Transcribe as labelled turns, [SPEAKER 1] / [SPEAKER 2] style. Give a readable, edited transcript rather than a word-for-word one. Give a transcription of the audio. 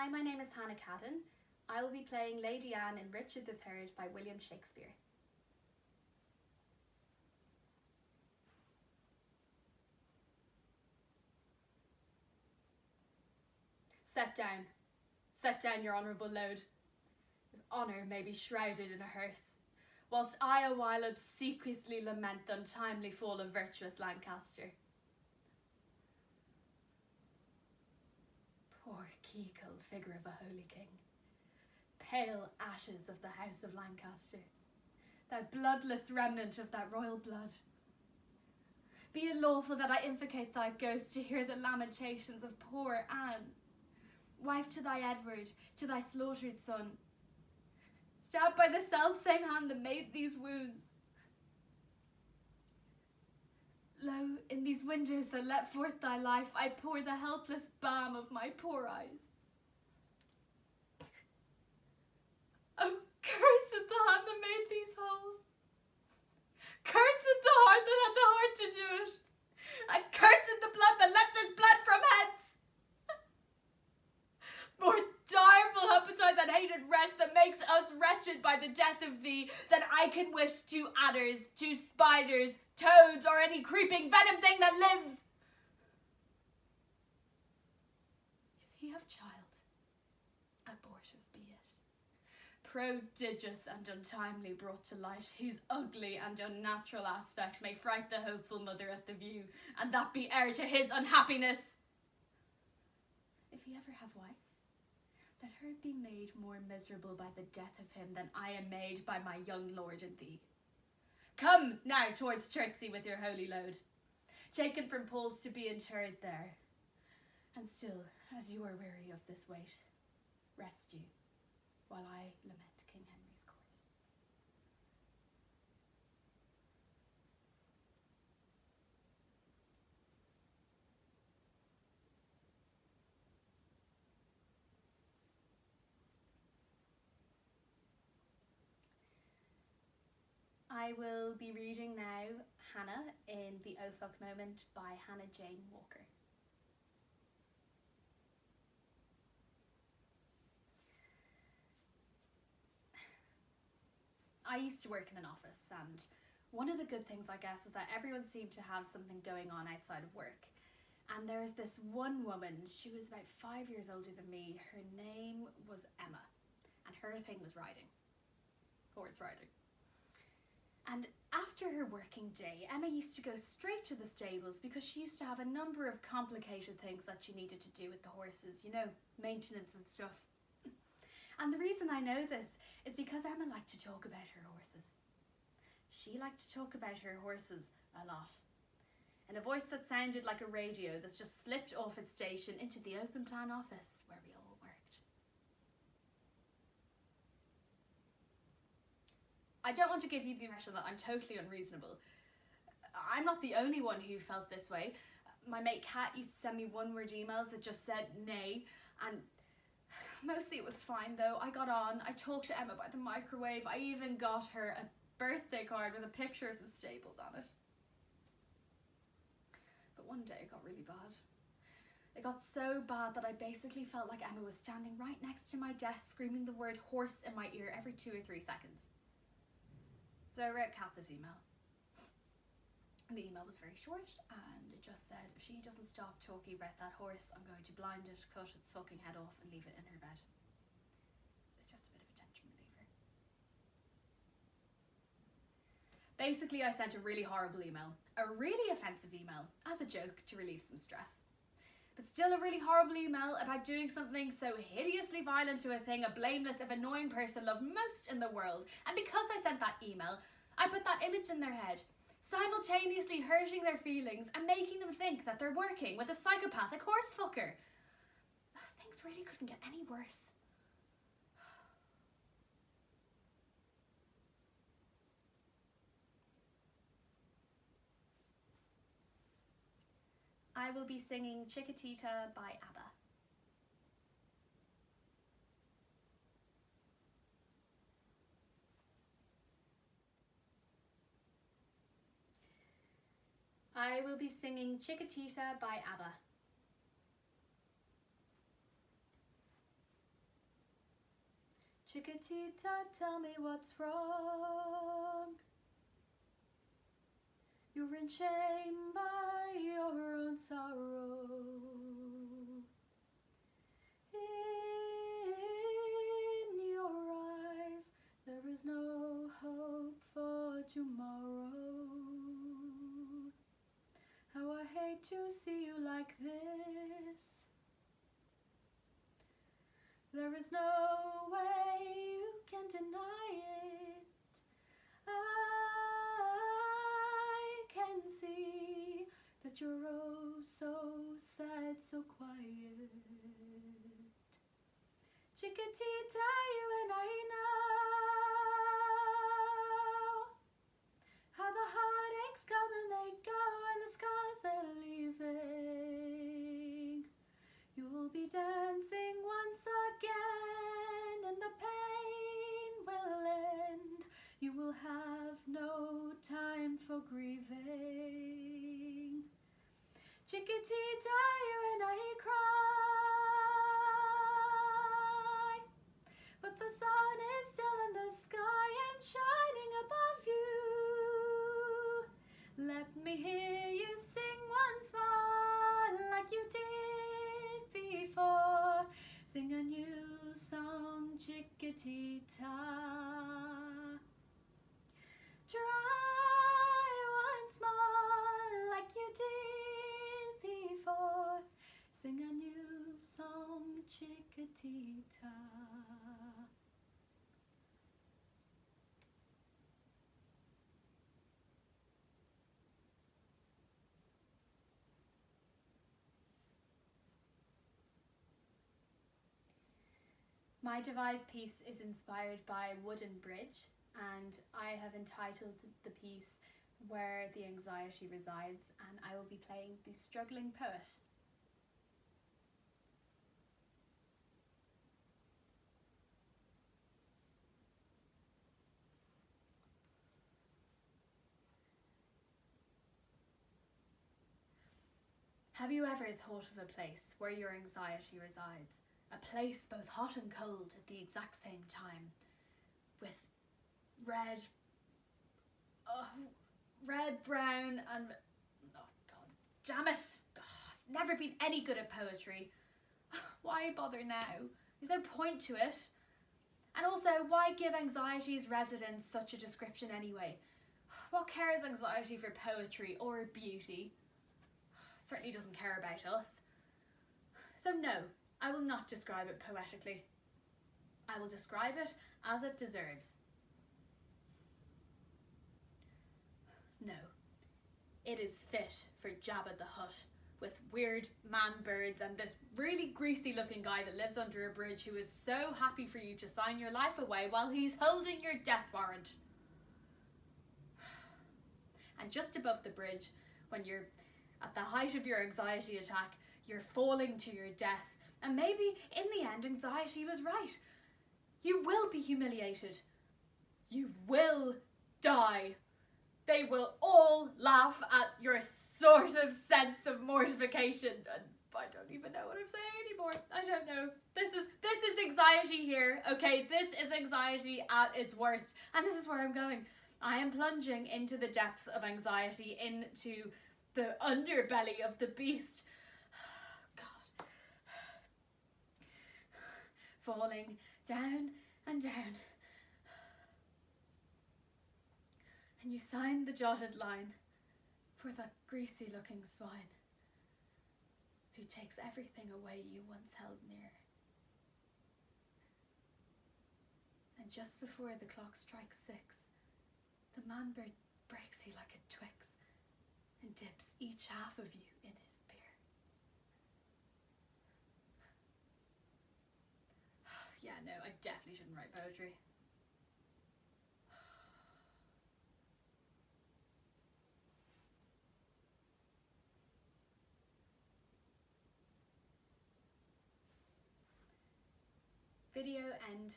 [SPEAKER 1] Hi, my name is Hannah Cadden. I will be playing Lady Anne in Richard III by William Shakespeare. Set down your honourable load. Honour may be shrouded in a hearse, whilst I awhile obsequiously lament the untimely fall of virtuous Lancaster. Poor key-cold figure of a holy king, pale ashes of the house of Lancaster, thou bloodless remnant of that royal blood. Be it lawful that I invocate thy ghost to hear the lamentations of poor Anne, wife to thy Edward, to thy slaughtered son, stabbed by the self-same hand that made these wounds. Lo, in these windows that let forth thy life, I pour the helpless balm of my poor eyes. Oh, cursed the hand that made these holes. Cursed the heart that had the heart to do it. And cursed the blood that let this blood from hence. More direful appetite than hated wretch that makes us wretched by the death of thee, than I can wish to adders, to spiders, toads, or any creeping venom thing that lives. If he have child, abortive be it, prodigious and untimely brought to light, whose ugly and unnatural aspect may fright the hopeful mother at the view, and that be heir to his unhappiness. If he ever have wife, let her be made more miserable by the death of him than I am made by my young lord and thee. Come now towards Chertsey with your holy load, taken from Paul's to be interred there. And still, as you are weary of this weight, rest you, while I lament King Henry's course. I will be reading now Hannah in The Oh Fuck Moment by Hannah Jane Walker. I used to work in an office, and one of the good things, I guess, is that everyone seemed to have something going on outside of work. And there's this one woman, she was about 5 years older than me. Her name was Emma, and her thing was riding, horse riding. And after her working day, Emma used to go straight to the stables because she used to have a number of complicated things that she needed to do with the horses, you know, maintenance and stuff. And the reason I know this is because Emma liked to talk about her horses. She liked to talk about her horses a lot, in a voice that sounded like a radio that's just slipped off its station into the open plan office where we all worked. I don't want to give you the impression that I'm totally unreasonable. I'm not the only one who felt this way. My mate Kat used to send me one-word emails that just said nay, and mostly it was fine though. I got on, I talked to Emma by the microwave, I even got her a birthday card with a picture of some stables on it. But one day it got really bad. It got so bad that I basically felt like Emma was standing right next to my desk screaming the word horse in my ear every 2 or 3 seconds. So I wrote Kat this email. And the email was very short, and it just said, if she doesn't stop talking about that horse, I'm going to blind it, cut its fucking head off, and leave it in her bed. It's just a bit of a tension reliever. Basically, I sent a really horrible email, a really offensive email, as a joke to relieve some stress. But still a really horrible email about doing something so hideously violent to a thing a blameless, if annoying person loved most in the world. And because I sent that email, I put that image in their head, simultaneously hurting their feelings and making them think that they're working with a psychopathic horse fucker. Things really couldn't get any worse. I will be singing Chiquitita by ABBA. I will be singing Chiquitita by ABBA. Chiquitita, tell me what's wrong. You're in shame by your own sorrow. In your eyes, there is no hope for tomorrow. How I hate to see you like this. There is no way you can deny it. I can see that you're oh so sad, so quiet. Chiquitita, you and I know how the heartaches come and they go, and the scars they're leaving. You'll be dancing once again, and the pain will end. You will have no time for grieving. Chiquitita, you and I cry, but the sun is still in the sky and shining above you. Let me hear you sing once more like you did before. Sing a new song, Chiquitita. Try once more like you did before. Sing a new song, Chiquitita. My devised piece is inspired by Wooden Bridge, and I have entitled the piece Where the Anxiety Resides, and I will be playing the struggling poet. Have you ever thought of a place where your anxiety resides? A place both hot and cold at the exact same time, with red, brown, and oh god, damn it! I've never been any good at poetry. Why bother now? There's no point to it. And also, why give anxiety's residents such a description anyway? What cares anxiety for poetry or beauty? Certainly doesn't care about us. So no, I will not describe it poetically. I will describe it as it deserves. No, it is fit for Jabba the Hutt, with weird man birds and this really greasy looking guy that lives under a bridge who is so happy for you to sign your life away while he's holding your death warrant. And just above the bridge, when you're at the height of your anxiety attack, you're falling to your death, and maybe in the end anxiety was right. You will be humiliated. You will die. They will all laugh at your sort of sense of mortification. And I don't even know what I'm saying anymore. I don't know. This is anxiety here, okay? This is anxiety at its worst. And this is where I'm going. I am plunging into the depths of anxiety, into the underbelly of the beast. God. Falling down and down. And you sign the jotted line for that greasy looking swine who takes everything away you once held near. And just before the clock strikes 6, the man-bird breaks you like a Twix and dips each half of you in his beer. Yeah, no, I definitely shouldn't write poetry. Video end.